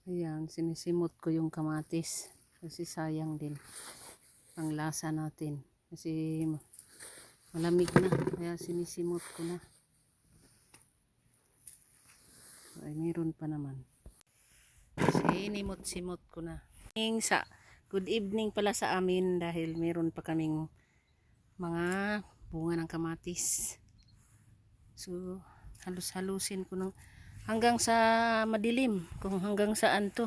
Ayan, sinisimot ko yung kamatis. Kasi sayang din ang lasa natin. Kasi malamig na. Kaya sinisimot ko na. Ay, meron pa naman. Sinimot-simot ko na. Good evening pala sa amin dahil meron pa kaming mga bunga ng kamatis. So, halus-halusin ko ng hanggang sa madilim, kung hanggang saan to.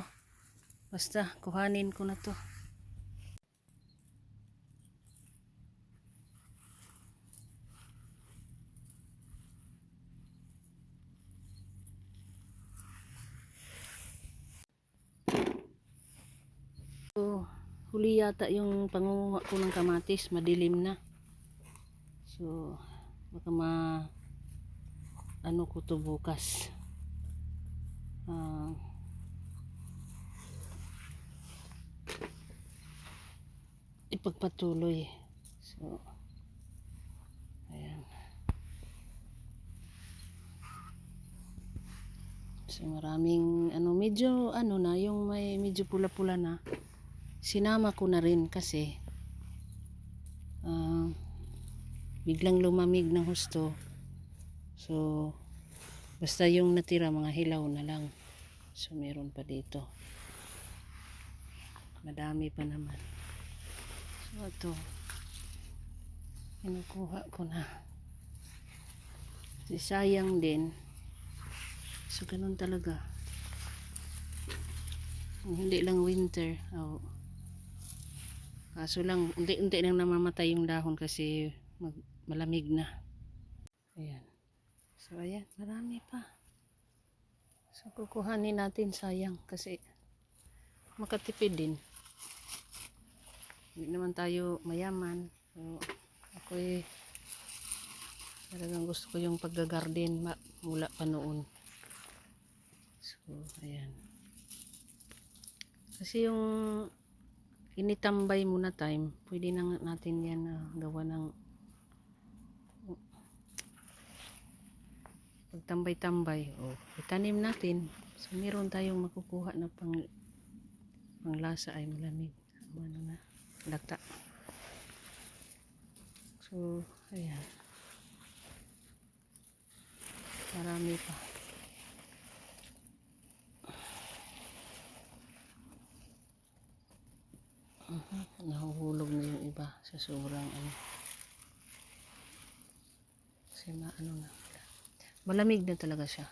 Basta kuhanin ko na to. So, huli yata yung pangunguha ko ng kamatis, madilim na. So, baka ano ko to bukas. Ipagpatuloy. So, ayan. So, maraming medyo na, yung may medyo pula-pula na. Sinama ko na rin kasi biglang lumamig ng husto. So, basta yung natira mga hilaw na lang. So, meron pa dito. Madami pa naman. So, ito. Kinukuha ko na. Kasi sayang din. So, ganun talaga. Hindi lang winter. Oh. Kaso lang, unti-unti nang namamatay yung dahon kasi malamig na. Ayan. So, ayan. Marami pa. So, kukuhanin natin. Sayang kasi makatipid din. Hindi naman tayo mayaman. So, ako'y talagang gusto ko yung paggagarden mula pa noon. So, ayan. Kasi yung initambay muna time, pwede na natin yan gawa ng pagtambay-tambay. O, itanim natin. So, meron tayong makukuha na panglasa ay malamig. Ano na? Lata. So, ayan. Marami pa. Nahuhulog na yung iba sa sobrang kasi malamig na talaga siya.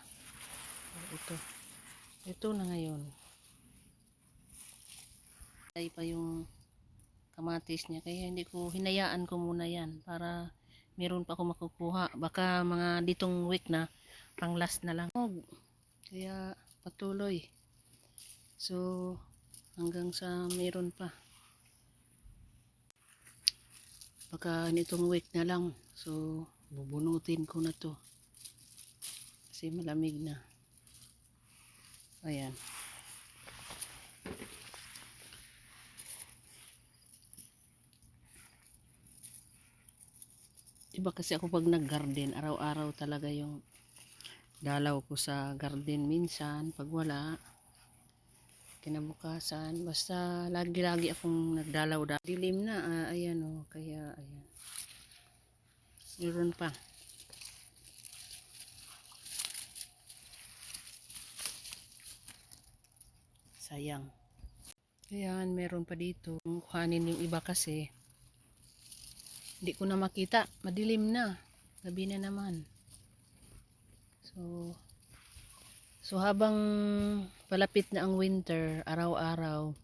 Ito na ngayon. Ay pa yung kamatis niya kaya hindi ko hinayaan ko muna yan para meron pa ako makukuha. Baka mga ditong week na pang last na lang. Kaya patuloy. So hanggang sa meron pa. Baka nitong week na lang. So bubunutin ko na to. Kasi malamig na. Ayan. Iba kasi ako pag nag-garden, araw-araw talaga yung dalaw ko sa garden. Minsan, pag wala, kinabukasan, basta lagi-lagi akong nagdalaw. Dilim na, ayan o, kaya ayan. Meron pa. Sayang. Ayan, meron pa dito. Kuhanin yung iba kasi hindi ko na makita. Madilim na. Gabi na naman. So habang palapit na ang winter, araw-araw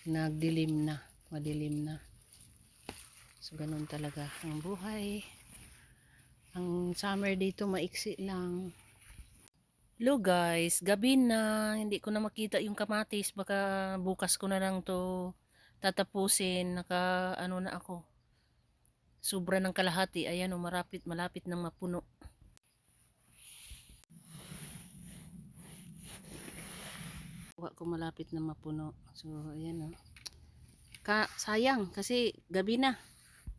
nagdilim na. Madilim na. So ganun talaga ang buhay. Ang summer dito maiksi lang. Hello guys, gabi na. Hindi ko na makita yung kamatis. Baka bukas ko na lang to tatapusin. Na ako. Sobra ng kalahati. Ayan o, malapit nang mapuno. Kuha ko malapit na mapuno. So, ayan o. Sayang kasi gabi na.